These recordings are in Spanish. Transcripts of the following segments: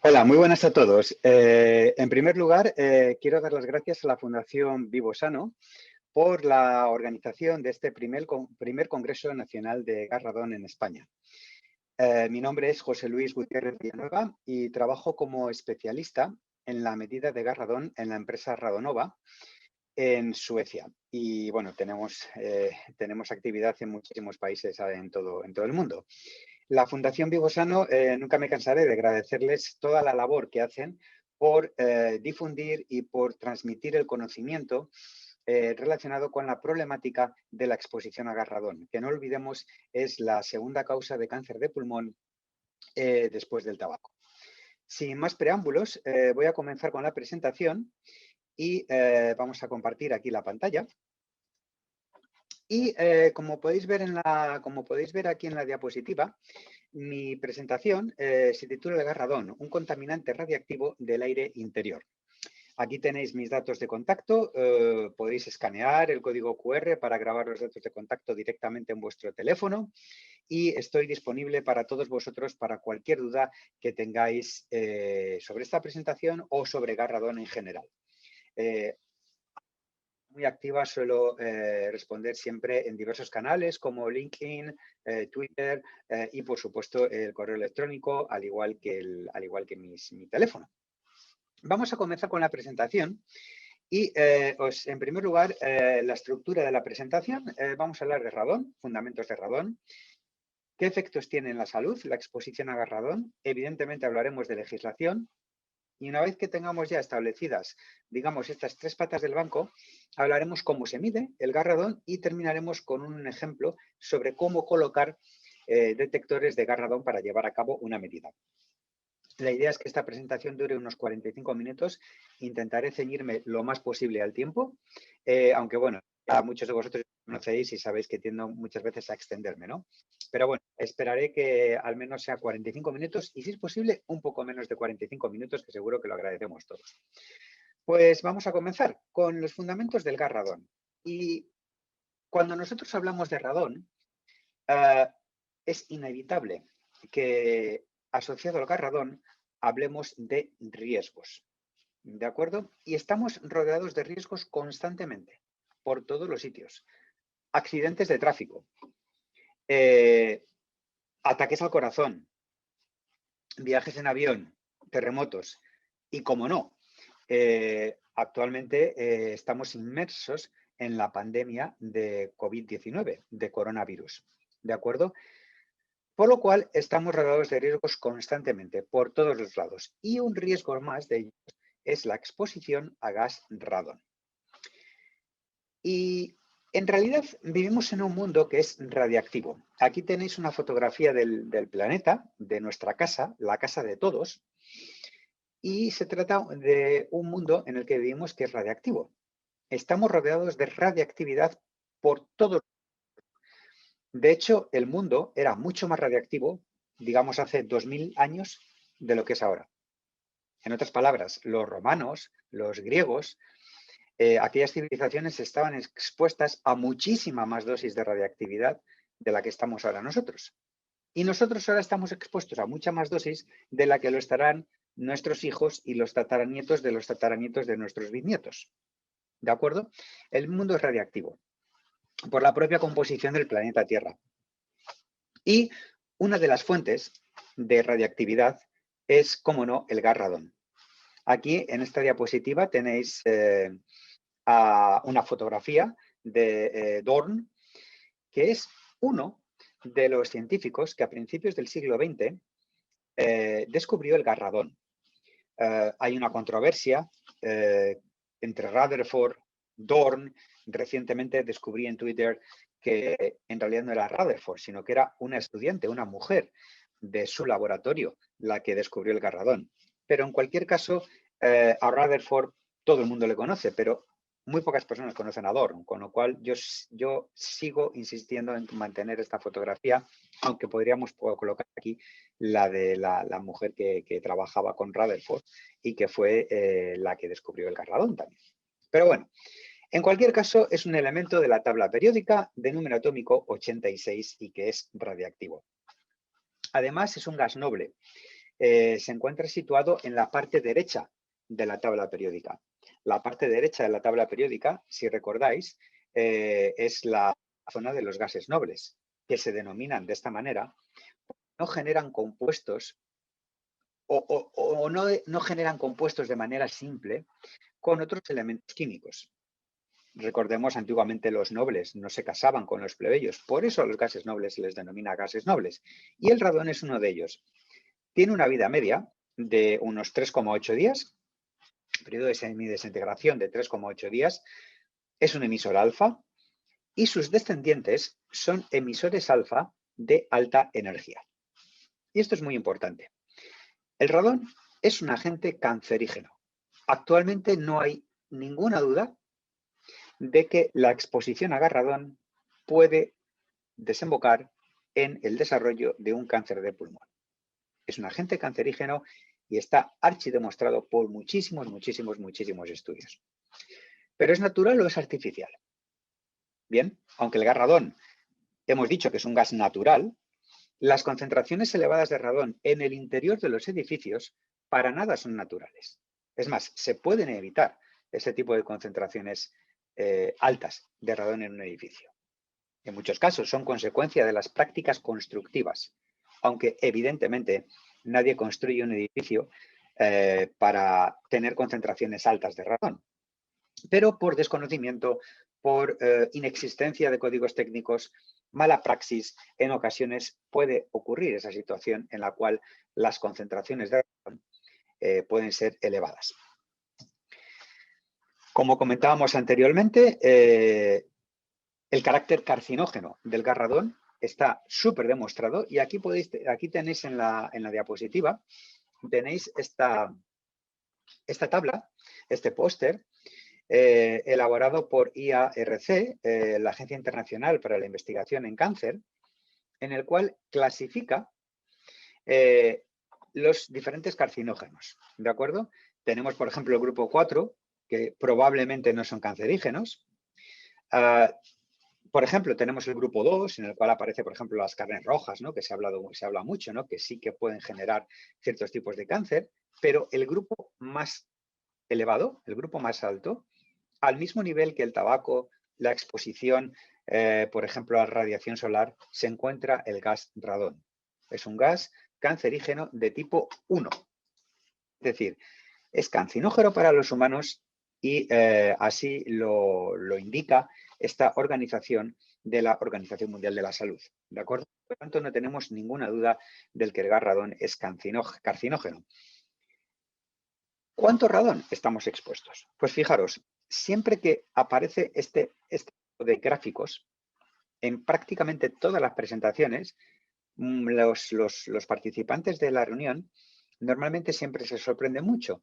Hola, muy buenas a todos. En primer lugar, quiero dar las gracias a la Fundación Vivo Sano por la organización de este primer Congreso Nacional de Gas Radón en España. Mi nombre es José Luis Gutiérrez Villanueva y trabajo como especialista en la medida de gas radón en la empresa Radonova en Suecia. Y bueno, tenemos actividad en muchísimos países en todo el mundo. La Fundación Vivo Sano, nunca me cansaré de agradecerles toda la labor que hacen por difundir y por transmitir el conocimiento relacionado con la problemática de la exposición a gas radón, que no olvidemos es la segunda causa de cáncer de pulmón después del tabaco. Sin más preámbulos, voy a comenzar con la presentación y vamos a compartir aquí la pantalla. Y como podéis ver aquí en la diapositiva, mi presentación se titula el gas radón, un contaminante radiactivo del aire interior. Aquí tenéis mis datos de contacto, podéis escanear el código QR para grabar los datos de contacto directamente en vuestro teléfono y estoy disponible para todos vosotros para cualquier duda que tengáis sobre esta presentación o sobre gas radón en general. Muy activa, suelo responder siempre en diversos canales como LinkedIn, Twitter y por supuesto el correo electrónico, al igual que mi teléfono. Vamos a comenzar con la presentación y en primer lugar la estructura de la presentación. Vamos a hablar de radón, fundamentos de radón. ¿Qué efectos tiene en la salud la exposición a gas radón? Evidentemente hablaremos de legislación. Y una vez que tengamos ya establecidas, digamos, estas tres patas del banco, hablaremos cómo se mide el gas radón y terminaremos con un ejemplo sobre cómo colocar detectores de gas radón para llevar a cabo una medida. La idea es que esta presentación dure unos 45 minutos. Intentaré ceñirme lo más posible al tiempo, aunque bueno, a muchos de vosotros conocéis y sabéis que tiendo muchas veces a extenderme, ¿no? Pero bueno, esperaré que al menos sea 45 minutos y si es posible un poco menos de 45 minutos, que seguro que lo agradecemos todos. Pues vamos a comenzar con los fundamentos del gas radón. Y cuando nosotros hablamos de radón, es inevitable que asociado al gas radón hablemos de riesgos, ¿de acuerdo? Y estamos rodeados de riesgos constantemente, por todos los sitios. Accidentes de tráfico, ataques al corazón, viajes en avión, terremotos y, como no, actualmente estamos inmersos en la pandemia de COVID-19, de coronavirus, ¿de acuerdo? Por lo cual estamos rodeados de riesgos constantemente, por todos los lados. Y un riesgo más de ellos es la exposición a gas radón. Y en realidad vivimos en un mundo que es radiactivo. Aquí tenéis una fotografía del planeta, de nuestra casa, la casa de todos. Y se trata de un mundo en el que vivimos que es radiactivo. Estamos rodeados de radiactividad por todos. De hecho, el mundo era mucho más radiactivo, digamos, hace 2000 años de lo que es ahora. En otras palabras, los romanos, los griegos, aquellas civilizaciones estaban expuestas a muchísima más dosis de radiactividad de la que estamos ahora nosotros. Y nosotros ahora estamos expuestos a mucha más dosis de la que lo estarán nuestros hijos y los tataranietos de nuestros bisnietos. ¿De acuerdo? El mundo es radiactivo por la propia composición del planeta Tierra. Y una de las fuentes de radiactividad es, como no, el gas radón. Aquí, en esta diapositiva, tenéis una fotografía de Dorn, que es uno de los científicos que a principios del siglo XX descubrió el gas radón. Hay una controversia entre Rutherford, Dorn. Recientemente descubrí en Twitter que en realidad no era Rutherford, sino que era una estudiante, una mujer de su laboratorio, la que descubrió el gas radón. Pero en cualquier caso, a Rutherford todo el mundo le conoce, pero muy pocas personas conocen a Dorn, con lo cual yo sigo insistiendo en mantener esta fotografía, aunque podríamos colocar aquí la de la mujer que trabajaba con Rutherford y que fue la que descubrió el gas radón también. Pero bueno, en cualquier caso es un elemento de la tabla periódica de número atómico 86 y que es radiactivo. Además es un gas noble. se encuentra situado en la parte derecha de la tabla periódica. La parte derecha de la tabla periódica, si recordáis, es la zona de los gases nobles, que se denominan de esta manera. No generan compuestos o no generan compuestos de manera simple con otros elementos químicos. Recordemos, antiguamente los nobles no se casaban con los plebeyos, por eso a los gases nobles se les denomina gases nobles. Y el radón es uno de ellos. Tiene una vida media de unos 3,8 días, periodo de semidesintegración de 3,8 días, es un emisor alfa y sus descendientes son emisores alfa de alta energía. Y esto es muy importante. El radón es un agente cancerígeno. Actualmente no hay ninguna duda de que la exposición a radón puede desembocar en el desarrollo de un cáncer de pulmón. Es un agente cancerígeno y está archidemostrado por muchísimos estudios. ¿Pero es natural o es artificial? Bien, aunque el gas radón hemos dicho que es un gas natural, las concentraciones elevadas de radón en el interior de los edificios para nada son naturales. Es más, se pueden evitar ese tipo de concentraciones altas de radón en un edificio. En muchos casos son consecuencia de las prácticas constructivas, aunque evidentemente nadie construye un edificio para tener concentraciones altas de radón. Pero por desconocimiento, por inexistencia de códigos técnicos, mala praxis, en ocasiones puede ocurrir esa situación en la cual las concentraciones de radón pueden ser elevadas. Como comentábamos anteriormente, el carácter carcinógeno del gas radón está súper demostrado y aquí tenéis en la diapositiva, tenéis esta tabla, este póster, elaborado por IARC, la Agencia Internacional para la Investigación en Cáncer, en el cual clasifica los diferentes carcinógenos, ¿de acuerdo? Tenemos, por ejemplo, el grupo 4, que probablemente no son cancerígenos. Por ejemplo, tenemos el grupo 2, en el cual aparece, por ejemplo, las carnes rojas, ¿no? Que se habla mucho, ¿no? Que sí que pueden generar ciertos tipos de cáncer, pero el grupo más elevado, el grupo más alto, al mismo nivel que el tabaco, la exposición, por ejemplo, a la radiación solar, se encuentra el gas radón. Es un gas cancerígeno de tipo 1. Es decir, es cancinógeno para los humanos y así lo indica esta organización de la Organización Mundial de la Salud. ¿De acuerdo? Por lo tanto, no tenemos ninguna duda del que el gas radón es carcinógeno. ¿Cuánto radón estamos expuestos? Pues fijaros, siempre que aparece este tipo de gráficos, en prácticamente todas las presentaciones, los participantes de la reunión normalmente siempre se sorprenden mucho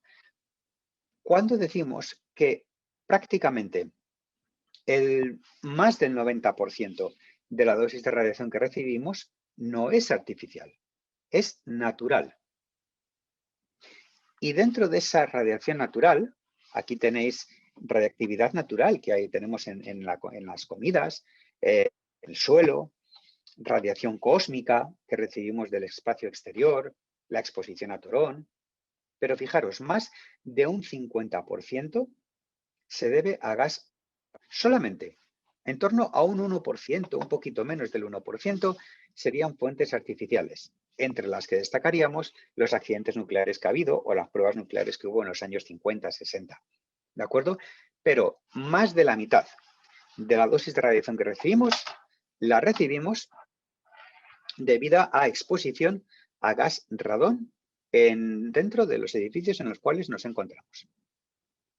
cuando decimos que prácticamente más del 90% de la dosis de radiación que recibimos no es artificial, es natural. Y dentro de esa radiación natural, aquí tenéis radiactividad natural que ahí tenemos en las comidas, el suelo, radiación cósmica que recibimos del espacio exterior, la exposición a torón. Pero fijaros, más de un 50% se debe a gas. Solamente en torno a un 1%, un poquito menos del 1%, serían fuentes artificiales, entre las que destacaríamos los accidentes nucleares que ha habido o las pruebas nucleares que hubo en los años 50, 60. ¿De acuerdo? Pero más de la mitad de la dosis de radiación que recibimos, la recibimos debido a exposición a gas radón dentro de los edificios en los cuales nos encontramos.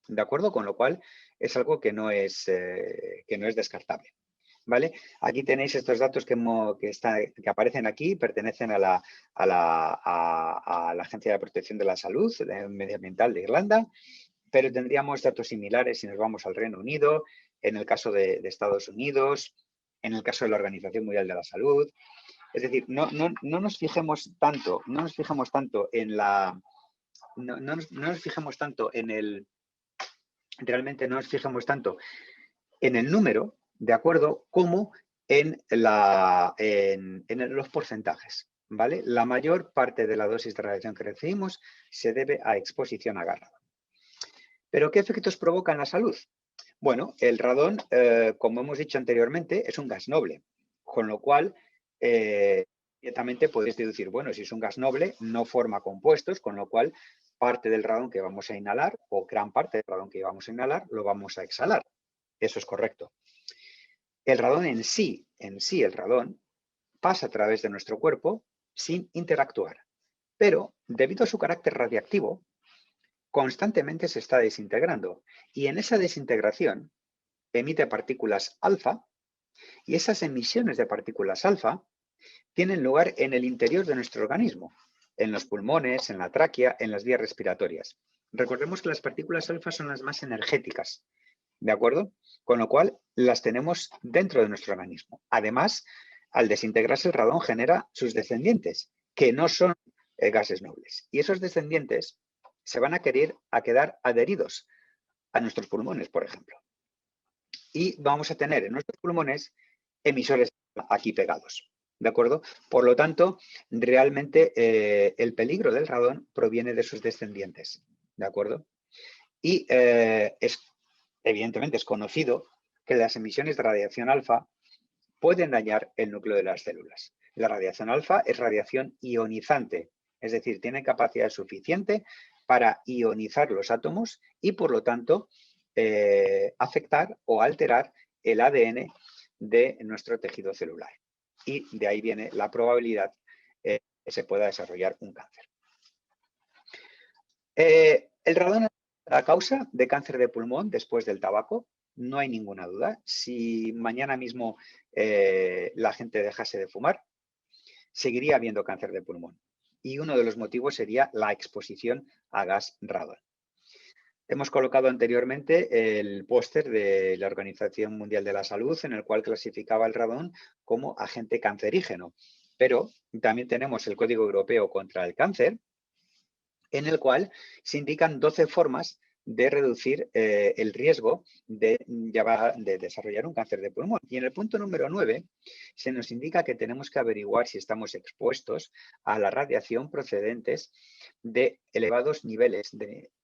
¿De acuerdo? Con lo cual es algo que no es descartable. ¿Vale? Aquí tenéis estos datos que aparecen aquí, pertenecen a la Agencia de Protección de la Salud Medioambiental de Irlanda, pero tendríamos datos similares si nos vamos al Reino Unido, en el caso de Estados Unidos, en el caso de la Organización Mundial de la Salud. Es decir, no nos fijemos tanto en la... No nos fijemos tanto en el... Realmente no nos fijemos tanto en el número, ¿de acuerdo? Como en los porcentajes. ¿vale? La mayor parte de la dosis de radiación que recibimos se debe a exposición a gas radón. ¿Pero qué efectos provoca en la salud? Bueno, el radón, como hemos dicho anteriormente, es un gas noble, con lo cual, directamente podéis deducir, bueno, si es un gas noble, no forma compuestos, con lo cual parte del radón que vamos a inhalar, o gran parte del radón que vamos a inhalar, lo vamos a exhalar. Eso es correcto. El radón en sí, el radón, pasa a través de nuestro cuerpo sin interactuar, pero debido a su carácter radiactivo, constantemente se está desintegrando y en esa desintegración emite partículas alfa y esas emisiones de partículas alfa tienen lugar en el interior de nuestro organismo, en los pulmones, en la tráquea, en las vías respiratorias. Recordemos que las partículas alfa son las más energéticas, ¿de acuerdo? Con lo cual las tenemos dentro de nuestro organismo. Además, al desintegrarse el radón genera sus descendientes, que no son gases nobles. Y esos descendientes se van a quedar adheridos a nuestros pulmones, por ejemplo. Y vamos a tener en nuestros pulmones emisores aquí pegados, ¿de acuerdo? Por lo tanto, realmente el peligro del radón proviene de sus descendientes, ¿de acuerdo? Y evidentemente es conocido que las emisiones de radiación alfa pueden dañar el núcleo de las células. La radiación alfa es radiación ionizante, es decir, tiene capacidad suficiente para ionizar los átomos y, por lo tanto, afectar o alterar el ADN de nuestro tejido celular. Y de ahí viene la probabilidad que se pueda desarrollar un cáncer. El radón es la causa de cáncer de pulmón después del tabaco, no hay ninguna duda. Si mañana mismo la gente dejase de fumar, seguiría habiendo cáncer de pulmón. Y uno de los motivos sería la exposición a gas radón. Hemos colocado anteriormente el póster de la Organización Mundial de la Salud en el cual clasificaba el radón como agente cancerígeno. Pero también tenemos el Código Europeo contra el Cáncer, en el cual se indican 12 formas de reducir el riesgo de desarrollar un cáncer de pulmón. Y en el punto número 9 se nos indica que tenemos que averiguar si estamos expuestos a la radiación procedentes de elevados niveles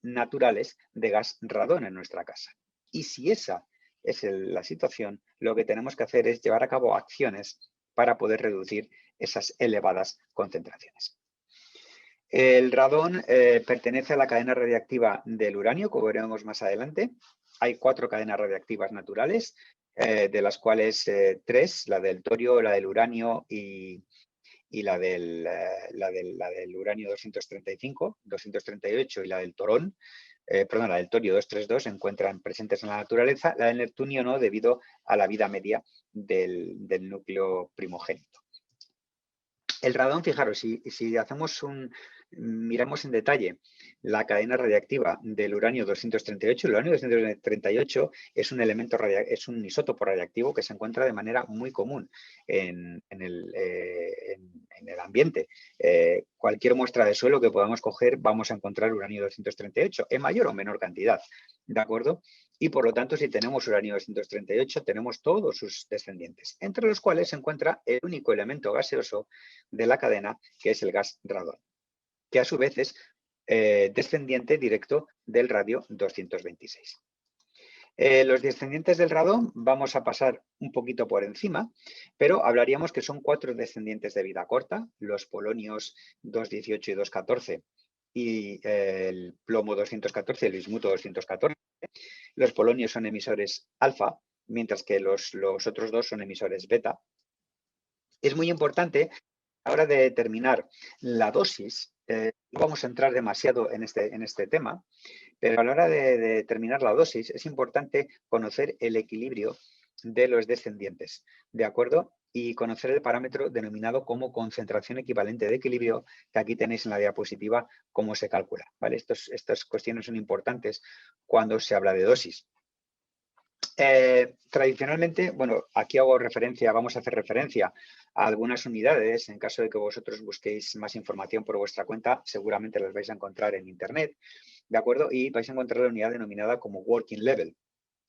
naturales de gas radón en nuestra casa. Y si esa es la situación, lo que tenemos que hacer es llevar a cabo acciones para poder reducir esas elevadas concentraciones. El radón pertenece a la cadena radiactiva del uranio, como veremos más adelante. Hay 4 cadenas radiactivas naturales, de las cuales 3, la del torio, la del uranio y la del uranio 235, 238 y la del torón, la del torio 232 se encuentran presentes en la naturaleza, la del neptunio no, debido a la vida media del núcleo primogénito. El radón, fijaros, si miramos en detalle la cadena radiactiva del uranio 238, el uranio 238 es un elemento es un isótopo radiactivo que se encuentra de manera muy común en el ambiente. Cualquier muestra de suelo que podamos coger vamos a encontrar uranio 238 en mayor o menor cantidad, ¿de acuerdo? Y por lo tanto, si tenemos uranio 238, tenemos todos sus descendientes, entre los cuales se encuentra el único elemento gaseoso de la cadena, que es el gas radón, que a su vez es descendiente directo del radio 226. Los descendientes del radón vamos a pasar un poquito por encima, pero hablaríamos que son 4 descendientes de vida corta, los polonios 218 y 214 y el plomo 214 y el bismuto 214. Los polonios son emisores alfa, mientras que los otros 2 son emisores beta. Es muy importante a la hora de determinar la dosis, no vamos a entrar demasiado en este tema, pero a la hora de determinar la dosis es importante conocer el equilibrio de los descendientes, ¿de acuerdo? Y conocer el parámetro denominado como concentración equivalente de equilibrio, que aquí tenéis en la diapositiva cómo se calcula, ¿vale? Estas cuestiones son importantes cuando se habla de dosis. Tradicionalmente, bueno, aquí vamos a hacer referencia a algunas unidades. En caso de que vosotros busquéis más información por vuestra cuenta, seguramente las vais a encontrar en internet, ¿de acuerdo? Y vais a encontrar la unidad denominada como working level,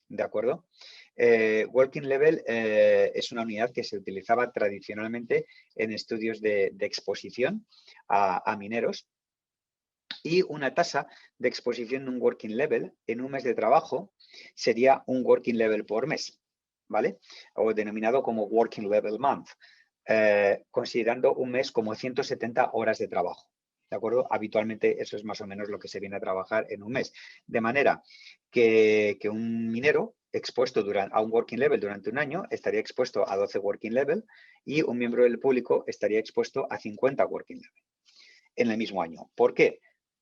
¿de acuerdo? Working level es una unidad que se utilizaba tradicionalmente en estudios de exposición a mineros, y una tasa de exposición de un working level en un mes de trabajo sería un working level por mes, ¿vale? O denominado como working level month, considerando un mes como 170 horas de trabajo. ¿De acuerdo? Habitualmente eso es más o menos lo que se viene a trabajar en un mes. De manera que un minero expuesto a un working level durante un año estaría expuesto a 12 working level y un miembro del público estaría expuesto a 50 working level en el mismo año. ¿Por qué?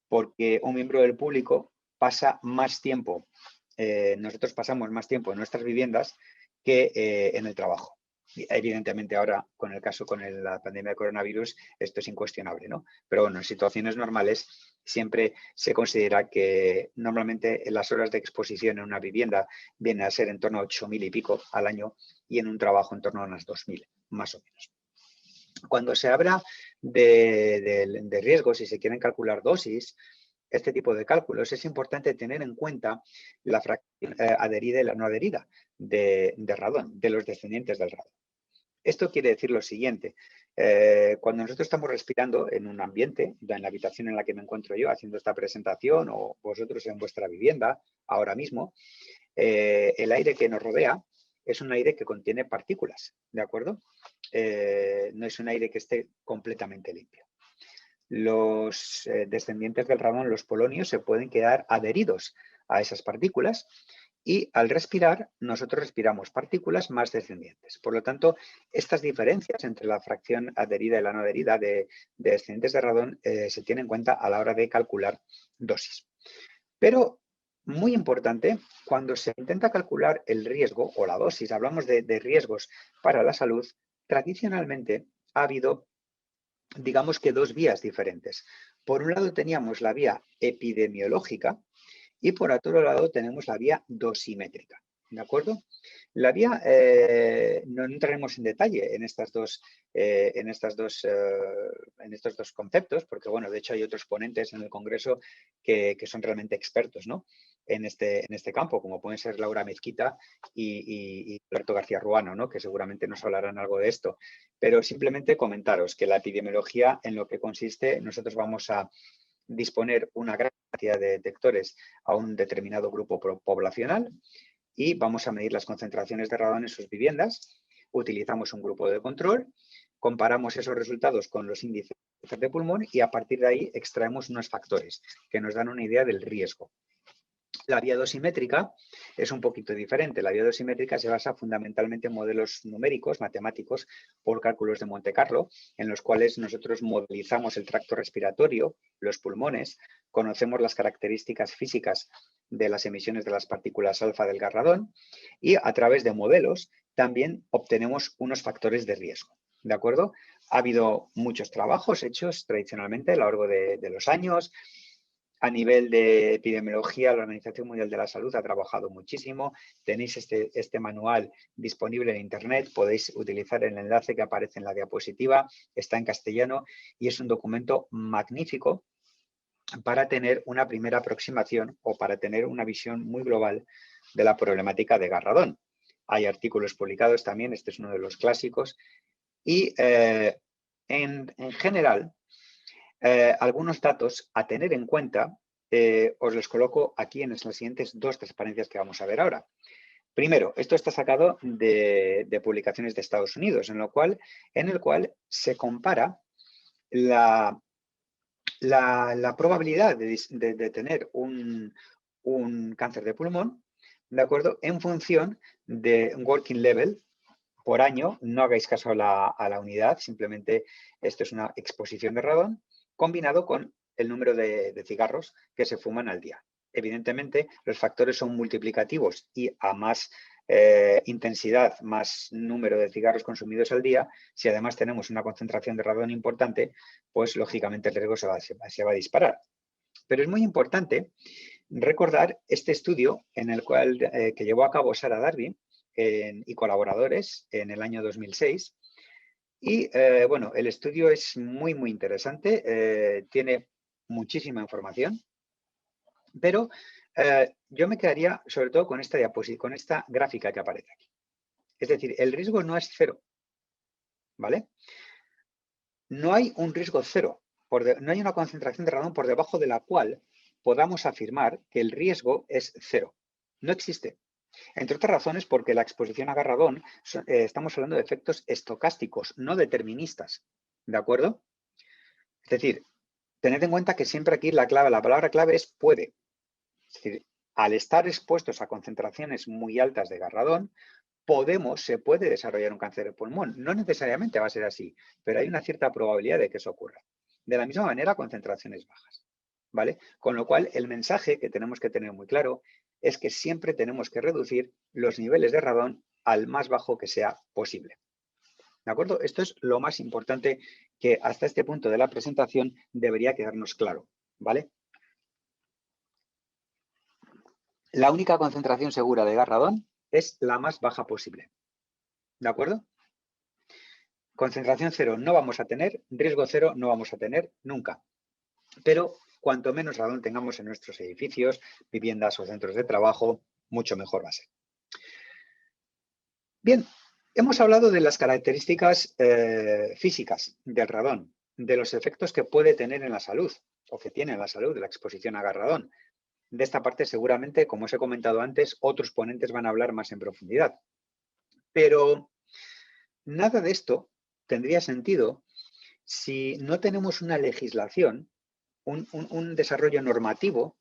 Porque un miembro del público pasa más tiempo, nosotros pasamos más tiempo en nuestras viviendas que en el trabajo. Y evidentemente ahora, con la pandemia de coronavirus, esto es incuestionable, ¿no? Pero bueno, en situaciones normales siempre se considera que normalmente las horas de exposición en una vivienda vienen a ser en torno a 8.000 y pico al año y en un trabajo en torno a unas 2.000, más o menos. Cuando se habla de riesgos y se quieren calcular dosis, este tipo de cálculos, es importante tener en cuenta la fracción adherida y la no adherida de radón, de los descendientes del radón. Esto quiere decir lo siguiente: cuando nosotros estamos respirando en un ambiente, en la habitación en la que me encuentro yo haciendo esta presentación, o vosotros en vuestra vivienda ahora mismo, el aire que nos rodea es un aire que contiene partículas, ¿de acuerdo? No es un aire que esté completamente limpio. Los descendientes del radón, los polonios, se pueden quedar adheridos a esas partículas y al respirar, nosotros respiramos partículas más descendientes. Por lo tanto, estas diferencias entre la fracción adherida y la no adherida de descendientes de radón se tienen en cuenta a la hora de calcular dosis. Pero, muy importante, cuando se intenta calcular el riesgo o la dosis, hablamos de riesgos para la salud, tradicionalmente ha habido, digamos que, dos vías diferentes. Por un lado teníamos la vía epidemiológica y por otro lado tenemos la vía dosimétrica. ¿De acuerdo? La vía, no entraremos en detalle en estos dos conceptos, porque bueno, de hecho hay otros ponentes en el Congreso que son realmente expertos, ¿no?, en este campo, como pueden ser Laura Mezquita y Alberto García Ruano, ¿no?, que seguramente nos hablarán algo de esto. Pero simplemente comentaros que la epidemiología, en lo que consiste, nosotros vamos a disponer una gran cantidad de detectores a un determinado grupo poblacional y vamos a medir las concentraciones de radón en sus viviendas. Utilizamos un grupo de control, comparamos esos resultados con los índices de pulmón y a partir de ahí extraemos unos factores que nos dan una idea del riesgo. La vía dosimétrica es un poquito diferente. La vía dosimétrica se basa fundamentalmente en modelos numéricos, matemáticos, por cálculos de Monte Carlo, en los cuales nosotros modelizamos el tracto respiratorio, los pulmones, conocemos las características físicas de las emisiones de las partículas alfa del gas radón y a través de modelos también obtenemos unos factores de riesgo. ¿De acuerdo? Ha habido muchos trabajos hechos tradicionalmente a lo largo de los años. A nivel de epidemiología, la Organización Mundial de la Salud ha trabajado muchísimo. Tenéis este manual disponible en Internet. Podéis utilizar el enlace que aparece en la diapositiva. Está en castellano y es un documento magnífico para tener una primera aproximación o para tener una visión muy global de la problemática de gas radón. Hay artículos publicados también. Este es uno de los clásicos. Y en general, algunos datos a tener en cuenta, os los coloco aquí en las siguientes dos transparencias que vamos a ver ahora. Primero, esto está sacado de publicaciones de Estados Unidos, en el cual se compara la probabilidad de tener un cáncer de pulmón, ¿de acuerdo?, en función de un working level por año. No hagáis caso a la unidad, simplemente esto es una exposición de radón combinado con el número de cigarros que se fuman al día. Evidentemente, los factores son multiplicativos y a más intensidad, más número de cigarros consumidos al día, si además tenemos una concentración de radón importante, pues lógicamente el riesgo se va a disparar. Pero es muy importante recordar este estudio en el cual, que llevó a cabo Sarah Darby y colaboradores en el año 2006. Y bueno, el estudio es muy, muy interesante, tiene muchísima información, pero Yo me quedaría sobre todo con esta diapositiva, con esta gráfica que aparece aquí. Es decir, el riesgo no es cero, ¿vale? No hay un riesgo cero, no hay una concentración de radón por debajo de la cual podamos afirmar que el riesgo es cero. No existe. Entre otras razones porque la exposición a radón, estamos hablando de efectos estocásticos, no deterministas. ¿De acuerdo? Es decir, tened en cuenta que siempre aquí la palabra clave es puede. Es decir, al estar expuestos a concentraciones muy altas de radón, se puede desarrollar un cáncer de pulmón. No necesariamente va a ser así, pero hay una cierta probabilidad de que eso ocurra. De la misma manera, concentraciones bajas, ¿vale? Con lo cual, el mensaje que tenemos que tener muy claro es que siempre tenemos que reducir los niveles de radón al más bajo que sea posible. ¿De acuerdo? Esto es lo más importante que hasta este punto de la presentación debería quedarnos claro, ¿vale? La única concentración segura de radón es la más baja posible. ¿De acuerdo? Concentración cero no vamos a tener, riesgo cero no vamos a tener nunca. Pero cuanto menos radón tengamos en nuestros edificios, viviendas o centros de trabajo, mucho mejor va a ser. Bien, hemos hablado de las características físicas del radón, de los efectos que puede tener en la salud, o que tiene en la salud de la exposición a radón. De esta parte seguramente, como os he comentado antes, otros ponentes van a hablar más en profundidad. Pero nada de esto tendría sentido si no tenemos una legislación, un desarrollo normativo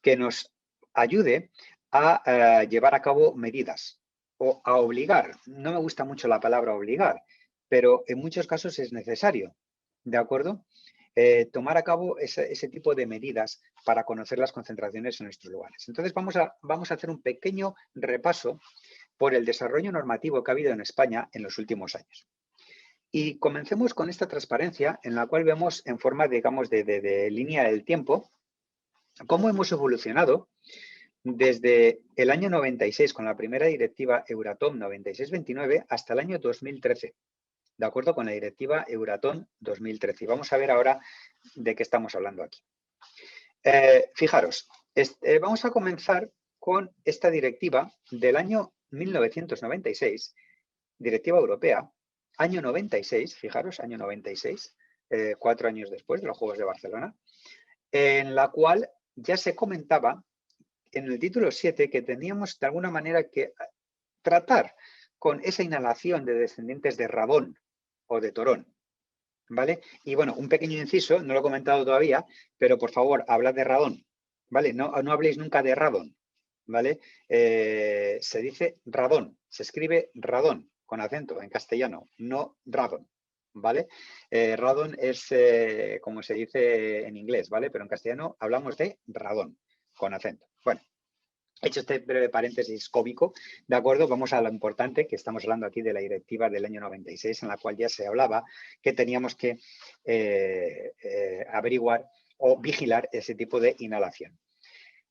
que nos ayude a llevar a cabo medidas o a obligar. No me gusta mucho la palabra obligar, pero en muchos casos es necesario, ¿de acuerdo? Tomar a cabo ese tipo de medidas para conocer las concentraciones en nuestros lugares. Entonces vamos a hacer un pequeño repaso por el desarrollo normativo que ha habido en España en los últimos años. Y comencemos con esta transparencia en la cual vemos en forma, digamos, de línea del tiempo cómo hemos evolucionado desde el año 96 con la primera directiva Euratom 9629 hasta el año 2013, de acuerdo con la directiva Euratom 2013. Y vamos a ver ahora de qué estamos hablando aquí. Fijaros, vamos a comenzar con esta directiva del año 1996, directiva europea, año 96, fijaros, año 96, 4 años después de los Juegos de Barcelona, en la cual ya se comentaba en el título 7 que teníamos de alguna manera que tratar con esa inhalación de descendientes de radón o de torón, ¿vale? Y bueno, un pequeño inciso, no lo he comentado todavía, pero por favor, hablad de radón, ¿vale? No habléis nunca de radón, ¿vale? Se dice radón, se escribe radón con acento en castellano, no radón, ¿vale? Radón es como se dice en inglés, ¿vale? Pero en castellano hablamos de radón con acento. Bueno, hecho este breve paréntesis cómico, ¿de acuerdo? Vamos a lo importante, que estamos hablando aquí de la directiva del año 96, en la cual ya se hablaba que teníamos que averiguar o vigilar ese tipo de inhalación.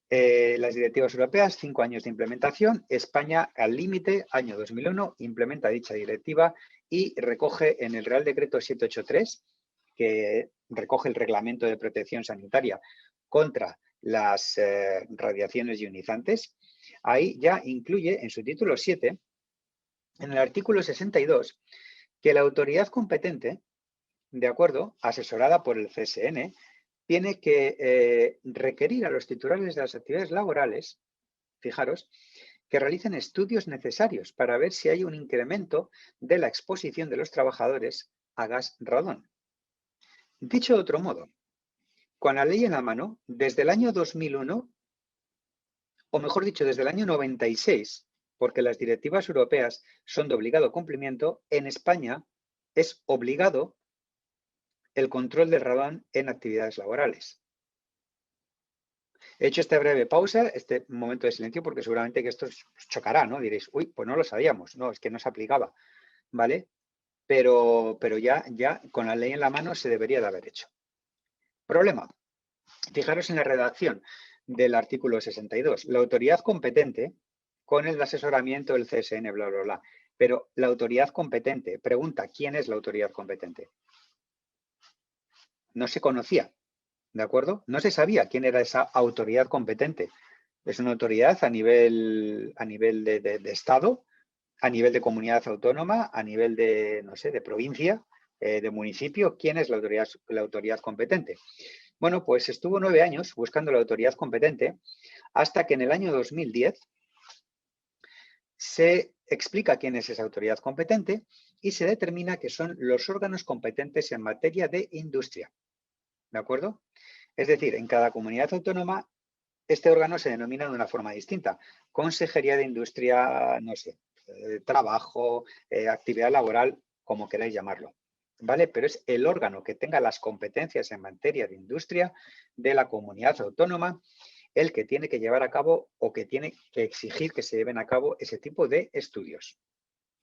Las directivas europeas, 5 años de implementación. España, al límite, año 2001, implementa dicha directiva y recoge en el Real Decreto 783, que recoge el Reglamento de Protección Sanitaria contra las radiaciones ionizantes. Ahí ya incluye en su título 7, en el artículo 62, que la autoridad competente, de acuerdo, asesorada por el CSN, tiene que requerir a los titulares de las actividades laborales, fijaros, que realicen estudios necesarios para ver si hay un incremento de la exposición de los trabajadores a gas radón. Dicho de otro modo, con la ley en la mano, desde el año 2001, o mejor dicho, desde el año 96, porque las directivas europeas son de obligado cumplimiento, en España es obligado el control del radón en actividades laborales. He hecho esta breve pausa, este momento de silencio, porque seguramente que esto os chocará, ¿no? Diréis, uy, pues no lo sabíamos, no, es que no se aplicaba, ¿vale? Pero ya con la ley en la mano se debería de haber hecho. Problema. Fijaros en la redacción del artículo 62. La autoridad competente, con el asesoramiento del CSN, bla, bla, bla. Pero la autoridad competente, pregunta, ¿quién es la autoridad competente? No se conocía, ¿de acuerdo? No se sabía quién era esa autoridad competente. Es una autoridad a nivel de Estado, a nivel de comunidad autónoma, a nivel de, no sé, de provincia, de municipio. ¿Quién es la autoridad competente? Bueno, pues estuvo 9 años buscando la autoridad competente hasta que en el año 2010 se explica quién es esa autoridad competente y se determina que son los órganos competentes en materia de industria. ¿De acuerdo? Es decir, en cada comunidad autónoma este órgano se denomina de una forma distinta. Consejería de Industria, no sé, trabajo, actividad laboral, como queráis llamarlo. ¿Vale? Pero es el órgano que tenga las competencias en materia de industria de la comunidad autónoma el que tiene que llevar a cabo o que tiene que exigir que se lleven a cabo ese tipo de estudios.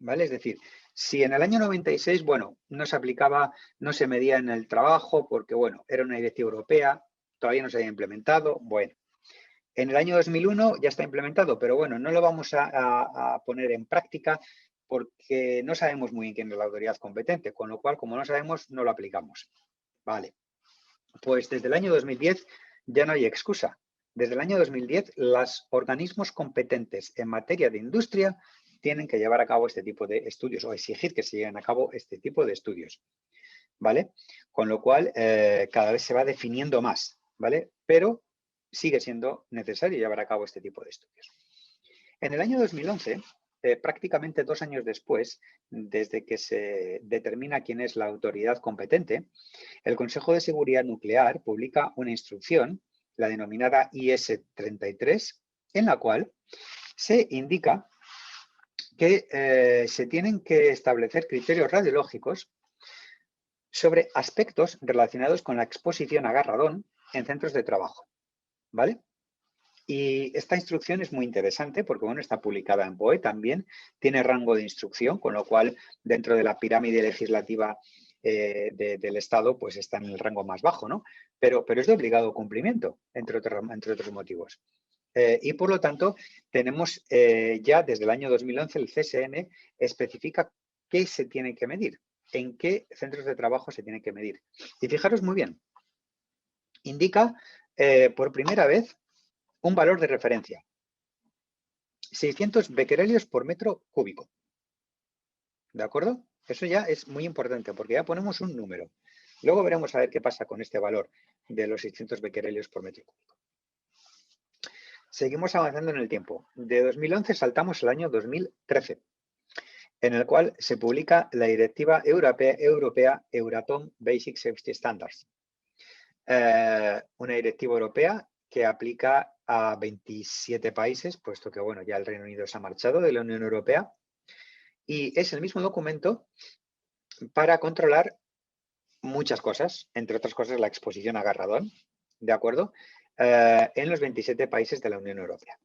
¿Vale? Es decir, si en el año 96, bueno, no se aplicaba, no se medía en el trabajo porque, bueno, era una directiva europea, todavía no se había implementado, bueno. En el año 2001 ya está implementado, pero bueno, no lo vamos a poner en práctica porque no sabemos muy bien quién es la autoridad competente, con lo cual, como no sabemos, no lo aplicamos. Vale, pues desde el año 2010 ya no hay excusa. Desde el año 2010, los organismos competentes en materia de industria tienen que llevar a cabo este tipo de estudios o exigir que se lleven a cabo este tipo de estudios. ¿Vale? Con lo cual, cada vez se va definiendo más, ¿vale? Pero sigue siendo necesario llevar a cabo este tipo de estudios. En el año 2011, prácticamente 2 años después, desde que se determina quién es la autoridad competente, el Consejo de Seguridad Nuclear publica una instrucción, la denominada IS 33, en la cual se indica que se tienen que establecer criterios radiológicos sobre aspectos relacionados con la exposición a radón en centros de trabajo, ¿vale? Y esta instrucción es muy interesante porque, bueno, está publicada en BOE también, tiene rango de instrucción, con lo cual dentro de la pirámide legislativa del Estado, pues está en el rango más bajo, ¿no? Pero es de obligado cumplimiento, entre otros motivos. Y por lo tanto, tenemos ya desde el año 2011 el CSN especifica qué se tiene que medir, en qué centros de trabajo se tiene que medir. Y fijaros muy bien, indica por primera vez un valor de referencia. 600 becquerelios por metro cúbico. ¿De acuerdo? Eso ya es muy importante porque ya ponemos un número. Luego veremos a ver qué pasa con este valor de los 600 becquerelios por metro cúbico. Seguimos avanzando en el tiempo. De 2011 saltamos al año 2013, en el cual se publica la Directiva Europea Euratom Basic Safety Standards. Una directiva europea que aplica a 27 países, puesto que bueno, ya el Reino Unido se ha marchado de la Unión Europea, y es el mismo documento para controlar muchas cosas, entre otras cosas la exposición a radón, ¿de acuerdo? En los 27 países de la Unión Europea.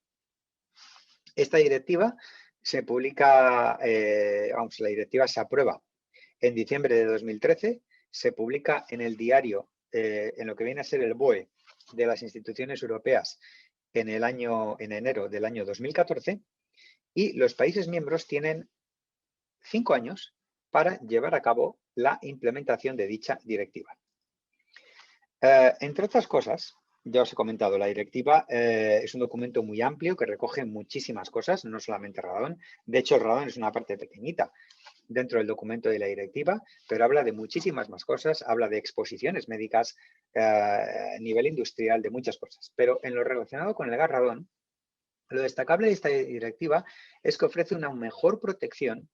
Esta directiva se publica, la directiva se aprueba en diciembre de 2013, se publica en el diario, en lo que viene a ser el BOE de las instituciones europeas en enero del año 2014, y los países miembros tienen 5 años para llevar a cabo la implementación de dicha directiva. Entre otras cosas, ya os he comentado, la directiva es un documento muy amplio que recoge muchísimas cosas, no solamente radón. De hecho, el radón es una parte pequeñita dentro del documento de la directiva, pero habla de muchísimas más cosas, habla de exposiciones médicas a nivel industrial, de muchas cosas. Pero en lo relacionado con el gas radón, lo destacable de esta directiva es que ofrece una mejor protección,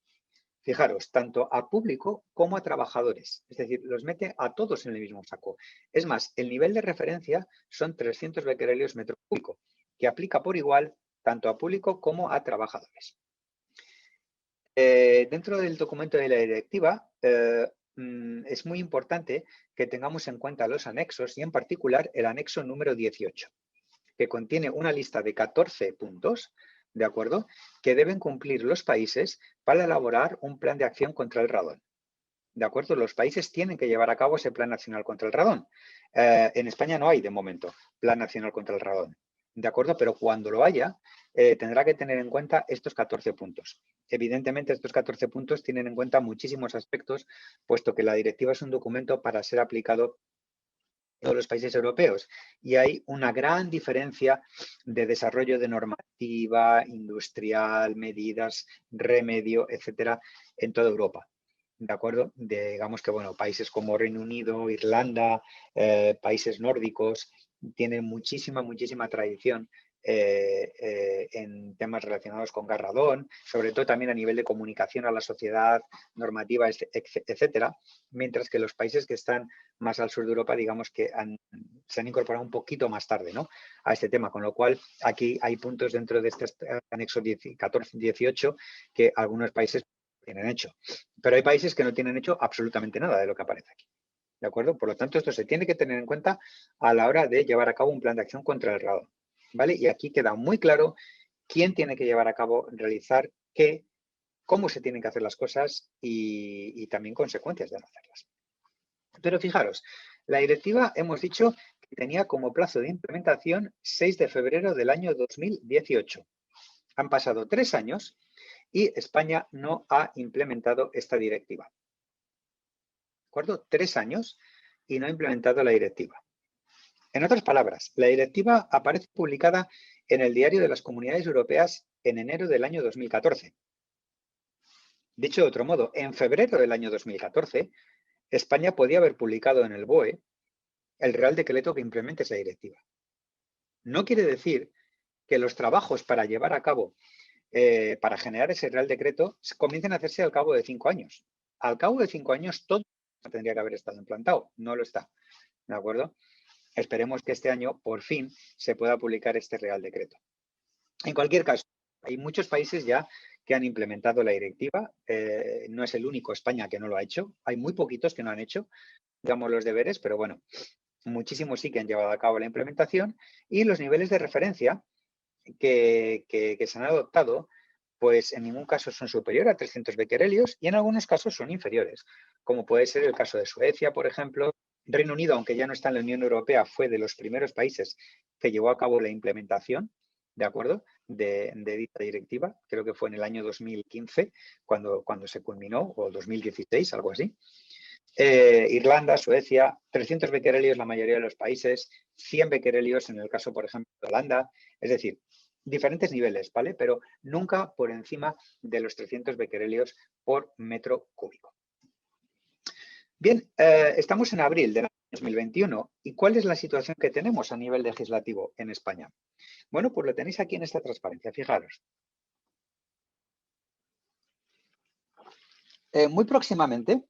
fijaros, tanto a público como a trabajadores. Es decir, los mete a todos en el mismo saco. Es más, el nivel de referencia son 300 becquerelios metro cúbico, que aplica por igual tanto a público como a trabajadores. Dentro del documento de la directiva, es muy importante que tengamos en cuenta los anexos y en particular el anexo número 18, que contiene una lista de 14 puntos, ¿de acuerdo?, que deben cumplir los países para elaborar un plan de acción contra el radón. ¿De acuerdo? Los países tienen que llevar a cabo ese Plan Nacional contra el Radón. En España no hay, de momento, Plan Nacional contra el Radón. ¿De acuerdo? Pero cuando lo haya, tendrá que tener en cuenta estos 14 puntos. Evidentemente, estos 14 puntos tienen en cuenta muchísimos aspectos, puesto que la directiva es un documento para ser aplicado todos los países europeos, y hay una gran diferencia de desarrollo de normativa industrial, medidas, remedio, etcétera, en toda Europa. ¿De acuerdo? Digamos que, bueno, países como Reino Unido, Irlanda, países nórdicos, tienen muchísima tradición en temas relacionados con gas radón, sobre todo también a nivel de comunicación a la sociedad, normativa, etcétera, mientras que los países que están más al sur de Europa, digamos que se han incorporado un poquito más tarde, ¿no?, a este tema, con lo cual aquí hay puntos dentro de este anexo 14-18 que algunos países tienen hecho, pero hay países que no tienen hecho absolutamente nada de lo que aparece aquí. ¿De acuerdo? Por lo tanto, esto se tiene que tener en cuenta a la hora de llevar a cabo un plan de acción contra el radón, ¿vale? Y aquí queda muy claro quién tiene que llevar a cabo, realizar qué, cómo se tienen que hacer las cosas y también consecuencias de no hacerlas. Pero fijaros, la directiva hemos dicho que tenía como plazo de implementación 6 de febrero del año 2018. Han pasado 3 años y España no ha implementado esta directiva. ¿De acuerdo? 3 años y no ha implementado la directiva. En otras palabras, la directiva aparece publicada en el Diario de las Comunidades Europeas en enero del año 2014. Dicho de otro modo, en febrero del año 2014, España podía haber publicado en el BOE el Real Decreto que implemente esa directiva. No quiere decir que los trabajos para llevar a cabo, para generar ese Real Decreto, comiencen a hacerse al cabo de 5 años. Al cabo de 5 años todo tendría que haber estado implantado. No lo está. ¿De acuerdo? Esperemos que este año, por fin, se pueda publicar este Real Decreto. En cualquier caso, hay muchos países ya que han implementado la directiva. No es el único España que no lo ha hecho. Hay muy poquitos que no han hecho, digamos, los deberes, pero bueno, muchísimos sí que han llevado a cabo la implementación. Y los niveles de referencia que se han adoptado, pues en ningún caso son superiores a 300 becquerelios y en algunos casos son inferiores, como puede ser el caso de Suecia, por ejemplo. Reino Unido, aunque ya no está en la Unión Europea, fue de los primeros países que llevó a cabo la implementación, ¿de acuerdo?, de dicha directiva. Creo que fue en el año 2015 cuando se culminó, o 2016, algo así. Irlanda, Suecia, 300 becquerelios la mayoría de los países, 100 becquerelios en el caso, por ejemplo, de Holanda. Es decir, diferentes niveles, ¿vale? Pero nunca por encima de los 300 becquerelios por metro cúbico. Bien, estamos en abril del año 2021. ¿Y cuál es la situación que tenemos a nivel legislativo en España? Bueno, pues lo tenéis aquí en esta transparencia, fijaros. Muy próximamente,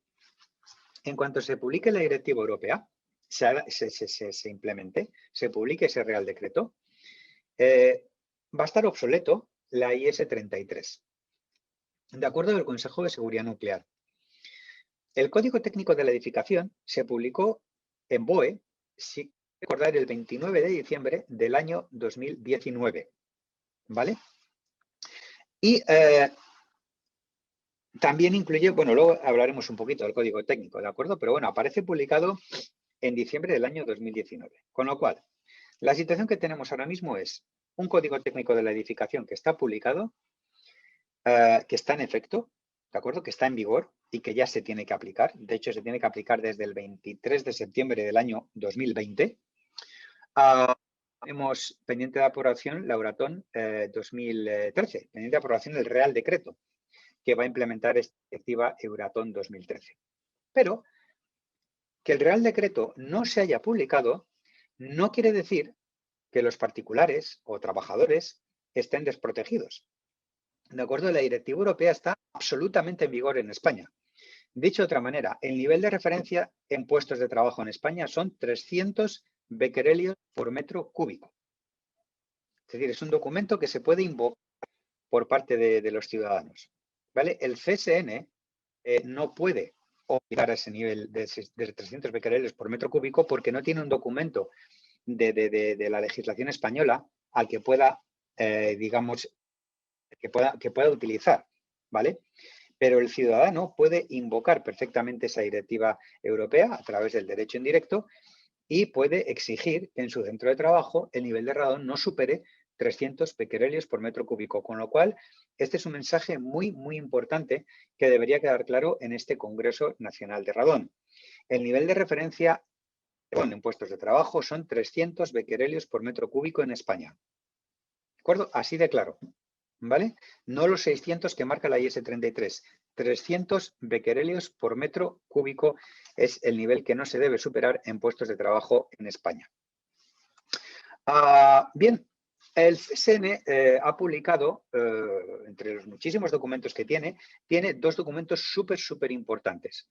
en cuanto se publique la directiva europea, se implemente, se publique ese Real Decreto, va a estar obsoleto la IS 33, de acuerdo con el Consejo de Seguridad Nuclear. El Código Técnico de la Edificación se publicó en BOE, si recordar, el 29 de diciembre del año 2019, ¿vale? Y también incluye, bueno, luego hablaremos un poquito del Código Técnico, ¿de acuerdo? Pero bueno, aparece publicado en diciembre del año 2019. Con lo cual, la situación que tenemos ahora mismo es un Código Técnico de la Edificación que está publicado, que está en efecto, ¿de acuerdo?, que está en vigor y que ya se tiene que aplicar. De hecho, se tiene que aplicar desde el 23 de septiembre del año 2020. Tenemos pendiente de aprobación la Euratom 2013, pendiente de aprobación el Real Decreto que va a implementar esta directiva Euratom 2013. Pero que el Real Decreto no se haya publicado no quiere decir que los particulares o trabajadores estén desprotegidos. De acuerdo, la directiva europea está absolutamente en vigor en España. Dicho de otra manera, el nivel de referencia en puestos de trabajo en España son 300 becquerelios por metro cúbico. Es decir, es un documento que se puede invocar por parte de los ciudadanos, ¿vale? El CSN no puede obligar a ese nivel de 300 becquerelios por metro cúbico porque no tiene un documento de la legislación española al que pueda, digamos, que pueda utilizar, ¿vale? Pero el ciudadano puede invocar perfectamente esa directiva europea a través del derecho indirecto y puede exigir que en su centro de trabajo el nivel de radón no supere 300 becquerelios por metro cúbico, con lo cual este es un mensaje muy importante que debería quedar claro en este Congreso Nacional de Radón. El nivel de referencia en puestos de trabajo son 300 becquerelios por metro cúbico en España. ¿De acuerdo? Así de claro, ¿vale? No los 600 que marca la IS 33. 300 becquerelios por metro cúbico es el nivel que no se debe superar en puestos de trabajo en España. Bien, el CSN ha publicado, entre los muchísimos documentos que tiene dos documentos súper importantes.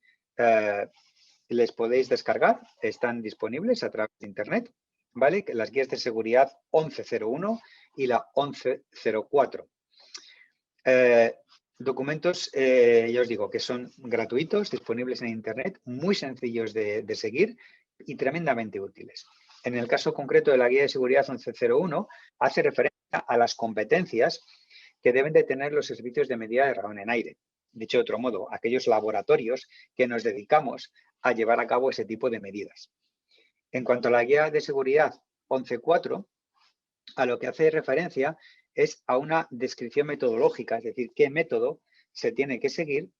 Les podéis descargar, están disponibles a través de Internet, ¿vale? Las guías de seguridad 1101 y la 1104. Documentos, ya os digo, que son gratuitos, disponibles en Internet, muy sencillos de seguir y tremendamente útiles. En el caso concreto de la guía de seguridad 1101, hace referencia a las competencias que deben de tener los servicios de medida de radón en aire. Dicho de otro modo, aquellos laboratorios que nos dedicamos a llevar a cabo ese tipo de medidas. En cuanto a la guía de seguridad 11.4, a lo que hace referencia es a una descripción metodológica, es decir, qué método se tiene que seguir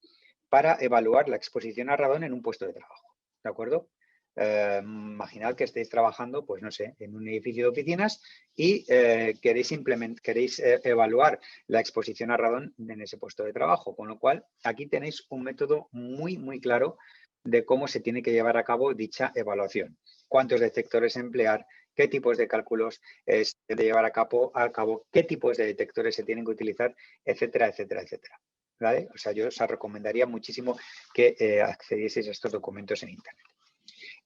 para evaluar la exposición a radón en un puesto de trabajo. ¿De acuerdo? Imaginad que estéis trabajando, pues no sé, en un edificio de oficinas y queréis evaluar la exposición a radón en ese puesto de trabajo, con lo cual aquí tenéis un método muy claro de cómo se tiene que llevar a cabo dicha evaluación. Cuántos detectores emplear, qué tipos de cálculos se debe llevar a cabo, qué tipos de detectores se tienen que utilizar, etcétera. ¿Vale? O sea, yo os recomendaría muchísimo que accedieseis a estos documentos en Internet.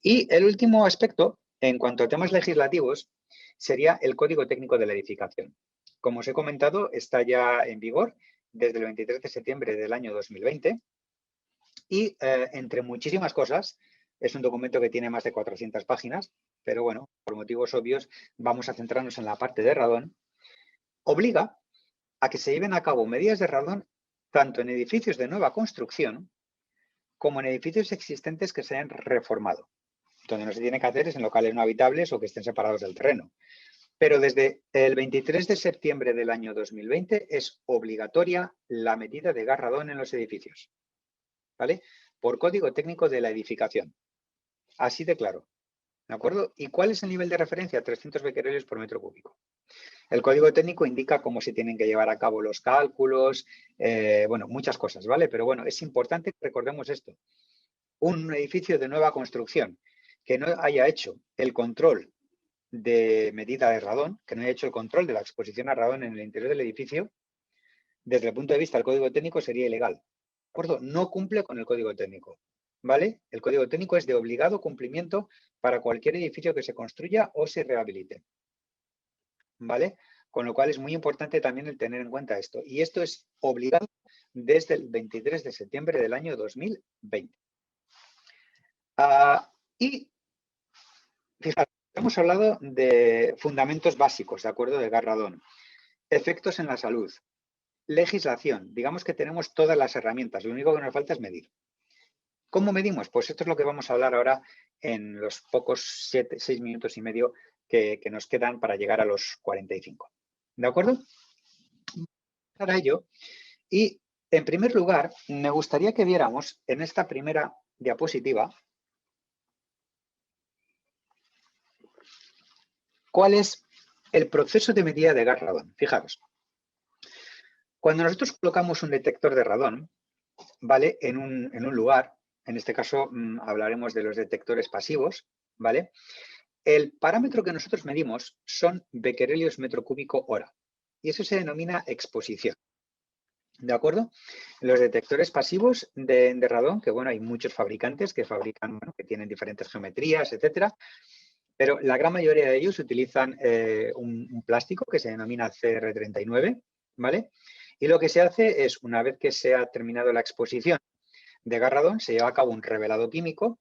Y el último aspecto, en cuanto a temas legislativos, sería el Código Técnico de la Edificación. Como os he comentado, está ya en vigor desde el 23 de septiembre del año 2020 y, entre muchísimas cosas, es un documento que tiene más de 400 páginas, pero bueno, por motivos obvios, vamos a centrarnos en la parte de radón. Obliga a que se lleven a cabo medidas de radón tanto en edificios de nueva construcción como en edificios existentes que se hayan reformado. Donde no se tiene que hacer es en locales no habitables o que estén separados del terreno. Pero desde el 23 de septiembre del año 2020 es obligatoria la medida de gas radón en los edificios, ¿vale? Por Código Técnico de la Edificación. Así de claro, ¿de acuerdo? ¿Y cuál es el nivel de referencia? 300 becquerelios por metro cúbico. El código técnico indica cómo se tienen que llevar a cabo los cálculos, bueno, muchas cosas, ¿vale? Pero bueno, es importante que recordemos esto. Un edificio de nueva construcción que no haya hecho el control de medida de radón, que no haya hecho el control de la exposición a radón en el interior del edificio, desde el punto de vista del código técnico sería ilegal. ¿De acuerdo? No cumple con el código técnico, ¿vale? El código técnico es de obligado cumplimiento para cualquier edificio que se construya o se rehabilite, ¿vale? Con lo cual es muy importante también el tener en cuenta esto. Y esto es obligado desde el 23 de septiembre del año 2020. Y fijaros, hemos hablado de fundamentos básicos, ¿de acuerdo? De gas radón. Efectos en la salud. Legislación. Digamos que tenemos todas las herramientas. Lo único que nos falta es medir. ¿Cómo medimos? Pues esto es lo que vamos a hablar ahora en los pocos 6 minutos y medio que nos quedan para llegar a los 45. ¿De acuerdo? Para ello, y en primer lugar, me gustaría que viéramos en esta primera diapositiva cuál es el proceso de medida de gas radón. Fijaros, cuando nosotros colocamos un detector de radón, ¿vale? En un lugar, en este caso hablaremos de los detectores pasivos, ¿vale? El parámetro que nosotros medimos son becquerelios metro cúbico hora y eso se denomina exposición. ¿De acuerdo? Los detectores pasivos de radón, que bueno, hay muchos fabricantes que fabrican, bueno, que tienen diferentes geometrías, etcétera, pero la gran mayoría de ellos utilizan un plástico que se denomina CR39, ¿vale? Y lo que se hace es, una vez que se ha terminado la exposición de gas radón, se lleva a cabo un revelado químico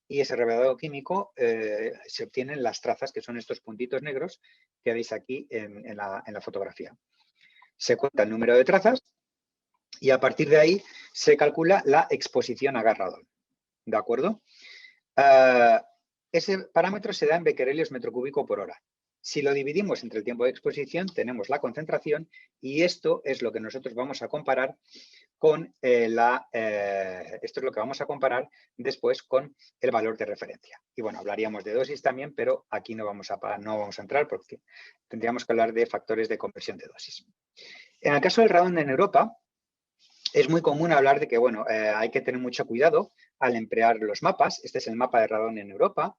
y ese revelado químico se obtienen las trazas, que son estos puntitos negros que veis aquí en la fotografía. Se cuenta el número de trazas y a partir de ahí se calcula la exposición a gas radón. ¿De acuerdo? Ese parámetro se da en becquerelios metro cúbico por hora. Si lo dividimos entre el tiempo de exposición, tenemos la concentración y esto es lo que nosotros vamos a comparar con esto es lo que vamos a comparar después con el valor de referencia. Y bueno, hablaríamos de dosis también, pero aquí no vamos a entrar porque tendríamos que hablar de factores de conversión de dosis. En el caso del radón en Europa, es muy común hablar de que, bueno, hay que tener mucho cuidado al emplear los mapas. Este es el mapa de radón en Europa.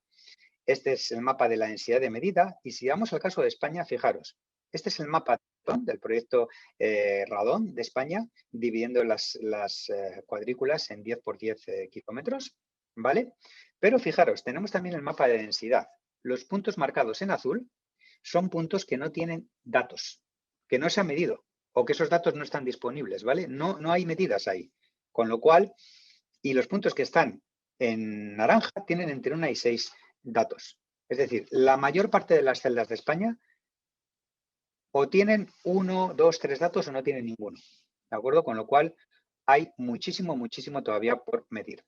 Este es el mapa de la densidad de medida. Y si vamos al caso de España, fijaros, este es el mapa del proyecto Radón de España, dividiendo las cuadrículas en 10 por 10 kilómetros, ¿vale? Pero fijaros, tenemos también el mapa de densidad. Los puntos marcados en azul son puntos que no tienen datos, que no se han medido o que esos datos no están disponibles, ¿vale? No hay medidas ahí. Con lo cual, y los puntos que están en naranja tienen entre 1 y 6 datos. Es decir, la mayor parte de las celdas de España o tienen 1, 2, 3 datos o no tienen ninguno. ¿De acuerdo? Con lo cual hay muchísimo todavía por medir.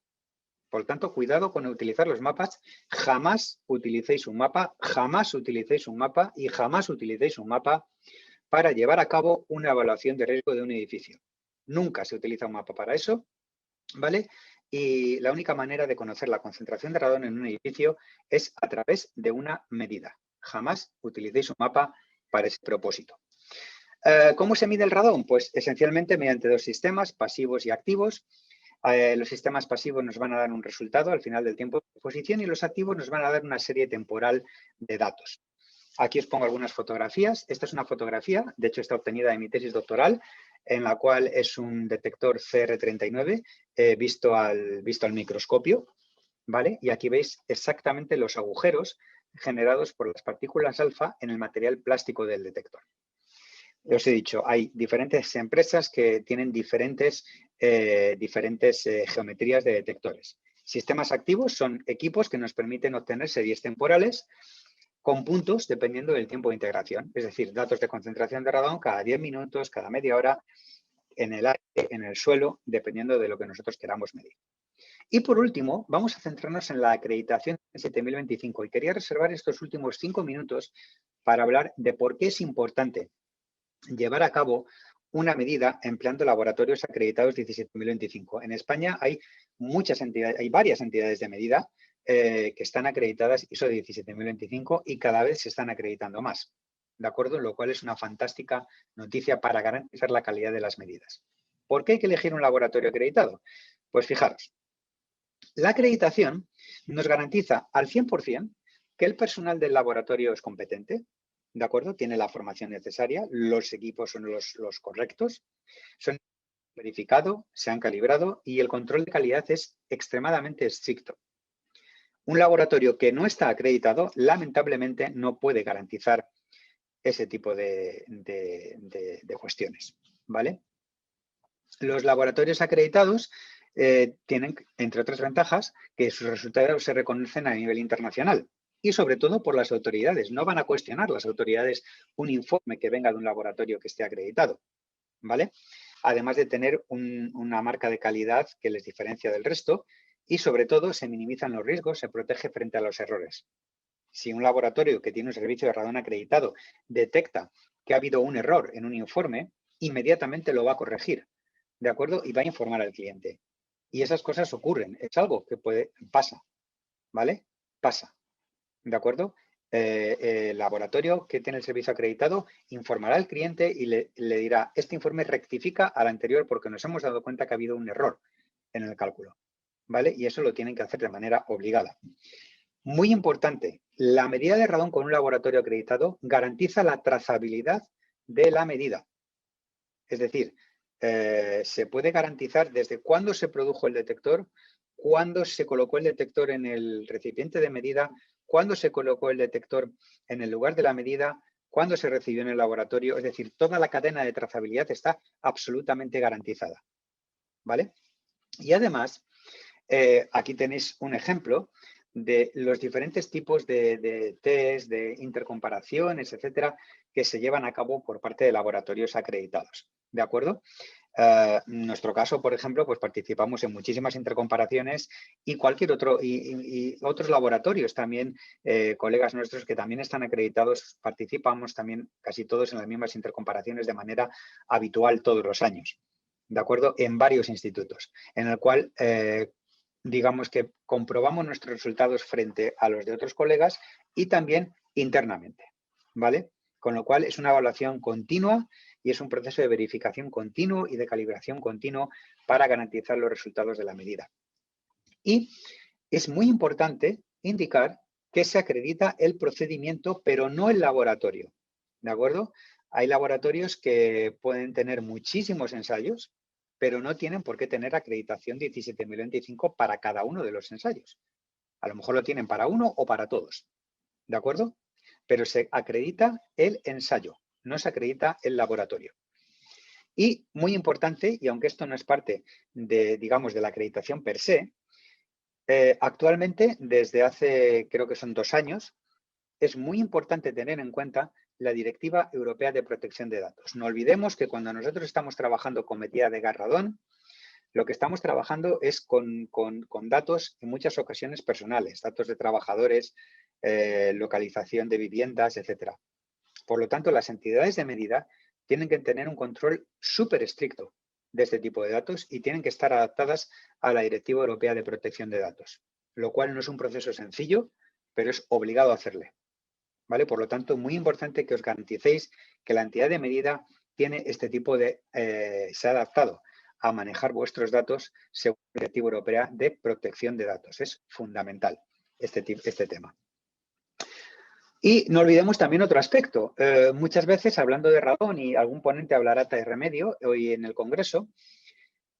Por lo tanto, cuidado con utilizar los mapas. Jamás utilicéis un mapa, jamás utilicéis un mapa y jamás utilicéis un mapa para llevar a cabo una evaluación de riesgo de un edificio. Nunca se utiliza un mapa para eso, ¿vale? Y la única manera de conocer la concentración de radón en un edificio es a través de una medida. Jamás utilicéis un mapa para ese propósito. ¿Cómo se mide el radón? Pues esencialmente mediante dos sistemas, pasivos y activos. Los sistemas pasivos nos van a dar un resultado al final del tiempo de exposición y los activos nos van a dar una serie temporal de datos. Aquí os pongo algunas fotografías. Esta es una fotografía, de hecho está obtenida de mi tesis doctoral, en la cual es un detector CR39 visto al microscopio, ¿vale? Y aquí veis exactamente los agujeros generados por las partículas alfa en el material plástico del detector. Os he dicho, hay diferentes empresas que tienen diferentes geometrías de detectores. Sistemas activos son equipos que nos permiten obtener series temporales con puntos dependiendo del tiempo de integración. Es decir, datos de concentración de radón cada 10 minutos, cada media hora, en el aire, en el suelo, dependiendo de lo que nosotros queramos medir. Y por último, vamos a centrarnos en la acreditación 7025 y quería reservar estos últimos 5 minutos para hablar de por qué es importante llevar a cabo una medida empleando laboratorios acreditados 17025. En España hay muchas entidades, hay varias entidades de medida que están acreditadas ISO 17025 y cada vez se están acreditando más. ¿De acuerdo? Lo cual es una fantástica noticia para garantizar la calidad de las medidas. ¿Por qué hay que elegir un laboratorio acreditado? Pues fijaros, la acreditación nos garantiza al 100% que el personal del laboratorio es competente, ¿de acuerdo? Tiene la formación necesaria, los equipos son los correctos, son verificados, se han calibrado y el control de calidad es extremadamente estricto. Un laboratorio que no está acreditado, lamentablemente, no puede garantizar ese tipo de cuestiones, ¿vale? Los laboratorios acreditados tienen, entre otras ventajas, que sus resultados se reconocen a nivel internacional y sobre todo por las autoridades. No van a cuestionar las autoridades un informe que venga de un laboratorio que esté acreditado, ¿vale? Además de tener una marca de calidad que les diferencia del resto y sobre todo se minimizan los riesgos, se protege frente a los errores. Si un laboratorio que tiene un servicio de radón acreditado detecta que ha habido un error en un informe, inmediatamente lo va a corregir, ¿de acuerdo? Y va a informar al cliente. Y esas cosas ocurren, es algo que pasa, ¿vale? Pasa, ¿de acuerdo? El laboratorio que tiene el servicio acreditado informará al cliente y le dirá, este informe rectifica al anterior porque nos hemos dado cuenta que ha habido un error en el cálculo, ¿vale? Y eso lo tienen que hacer de manera obligada. Muy importante, la medida de radón con un laboratorio acreditado garantiza la trazabilidad de la medida. Es decir, se puede garantizar desde cuándo se produjo el detector, cuándo se colocó el detector en el recipiente de medida, cuándo se colocó el detector en el lugar de la medida, cuándo se recibió en el laboratorio. Es decir, toda la cadena de trazabilidad está absolutamente garantizada, ¿vale? Y además, aquí tenéis un ejemplo de los diferentes tipos de test, de intercomparaciones, etcétera, que se llevan a cabo por parte de laboratorios acreditados. ¿De acuerdo? En nuestro caso, por ejemplo, pues participamos en muchísimas intercomparaciones y cualquier otro, y otros laboratorios también, colegas nuestros que también están acreditados, participamos también casi todos en las mismas intercomparaciones de manera habitual todos los años. ¿de acuerdo? En varios institutos, en el cual, digamos que comprobamos nuestros resultados frente a los de otros colegas y también internamente, ¿vale? Con lo cual es una evaluación continua y es un proceso de verificación continuo y de calibración continuo para garantizar los resultados de la medida. Y es muy importante indicar que se acredita el procedimiento, pero no el laboratorio, ¿de acuerdo? Hay laboratorios que pueden tener muchísimos ensayos, pero no tienen por qué tener acreditación 17025 para cada uno de los ensayos. A lo mejor lo tienen para uno o para todos, ¿de acuerdo? Pero se acredita el ensayo, no se acredita el laboratorio. Y muy importante, y aunque esto no es parte de, digamos, de la acreditación per se, actualmente, desde hace, creo que son 2 años, es muy importante tener en cuenta la Directiva Europea de Protección de Datos. No olvidemos que cuando nosotros estamos trabajando con medida de gas-radón, lo que estamos trabajando es con datos en muchas ocasiones personales, datos de trabajadores, localización de viviendas, etcétera. Por lo tanto, las entidades de medida tienen que tener un control súper estricto de este tipo de datos y tienen que estar adaptadas a la Directiva Europea de Protección de Datos, lo cual no es un proceso sencillo, pero es obligado a hacerle, ¿vale? Por lo tanto, muy importante que os garanticéis que la entidad de medida tiene este tipo de, se ha adaptado a manejar vuestros datos según la Directiva Europea de Protección de Datos. Es fundamental este tema. Y no olvidemos también otro aspecto. Muchas veces, hablando de radón, y algún ponente hablará de remedio hoy en el Congreso,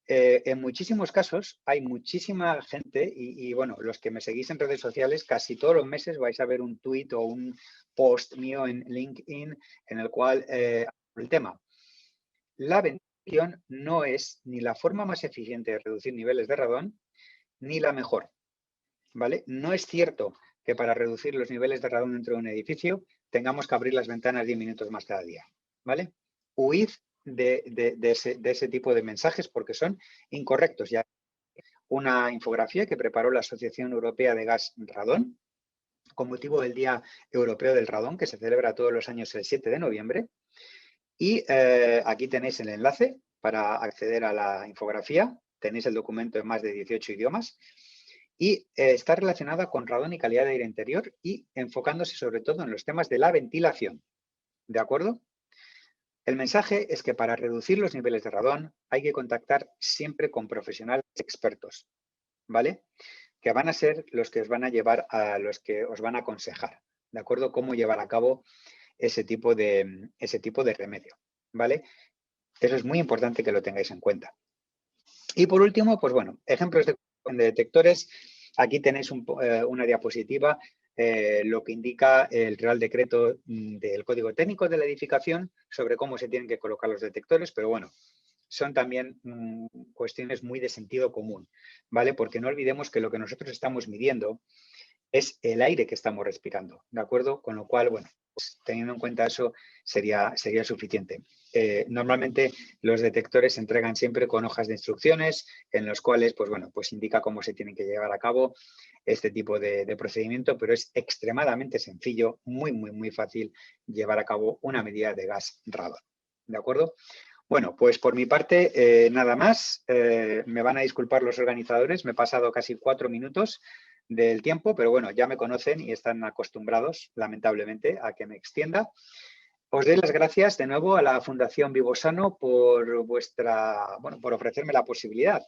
en muchísimos casos hay muchísima gente, y bueno, los que me seguís en redes sociales, casi todos los meses vais a ver un tuit o un post mío en LinkedIn en el cual el tema. La ventilación no es ni la forma más eficiente de reducir niveles de radón, ni la mejor, ¿vale? No es cierto que para reducir los niveles de radón dentro de un edificio tengamos que abrir las ventanas 10 minutos más cada día, ¿vale? Huid de ese tipo de mensajes porque son incorrectos. Ya una infografía que preparó la Asociación Europea de Gas Radón con motivo del Día Europeo del Radón, que se celebra todos los años el 7 de noviembre. Y aquí tenéis el enlace para acceder a la infografía. Tenéis el documento en más de 18 idiomas. Y está relacionada con radón y calidad de aire interior y enfocándose sobre todo en los temas de la ventilación. ¿De acuerdo? El mensaje es que para reducir los niveles de radón hay que contactar siempre con profesionales expertos, ¿vale? Que van a ser los que os van a llevar a los que os van a aconsejar, ¿de acuerdo? Cómo llevar a cabo ese tipo de remedio, ¿vale? Eso es muy importante que lo tengáis en cuenta. Y por último, pues bueno, ejemplos de detectores. Aquí tenéis una diapositiva, lo que indica el Real Decreto del Código Técnico de la Edificación sobre cómo se tienen que colocar los detectores, pero bueno, son también cuestiones muy de sentido común, ¿vale? Porque no olvidemos que lo que nosotros estamos midiendo es el aire que estamos respirando, ¿de acuerdo? Con lo cual, bueno, pues teniendo en cuenta eso sería suficiente. Normalmente los detectores se entregan siempre con hojas de instrucciones en los cuales, pues bueno, pues indica cómo se tienen que llevar a cabo este tipo de procedimiento, pero es extremadamente sencillo, muy fácil llevar a cabo una medida de gas radón, ¿de acuerdo? Bueno, pues por mi parte, nada más. Me van a disculpar los organizadores, me he pasado casi 4 minutos del tiempo, pero bueno, ya me conocen y están acostumbrados, lamentablemente, a que me extienda. Os doy las gracias de nuevo a la Fundación Vivosano por por ofrecerme la posibilidad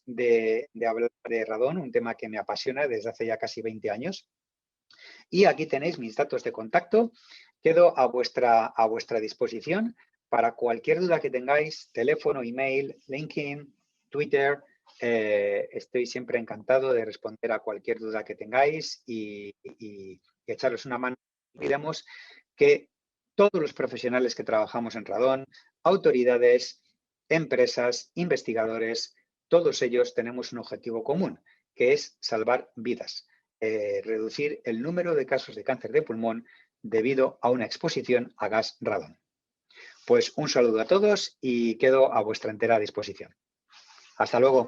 de hablar de radón, un tema que me apasiona desde hace ya casi 20 años. Y aquí tenéis mis datos de contacto. Quedo a vuestra disposición para cualquier duda que tengáis, teléfono, email, LinkedIn, Twitter. Estoy siempre encantado de responder a cualquier duda que tengáis y echaros una mano. Olvidemos que todos los profesionales que trabajamos en radón, autoridades, empresas, investigadores, todos ellos tenemos un objetivo común, que es salvar vidas. Reducir el número de casos de cáncer de pulmón debido a una exposición a gas radón. Pues un saludo a todos y quedo a vuestra entera disposición. Hasta luego.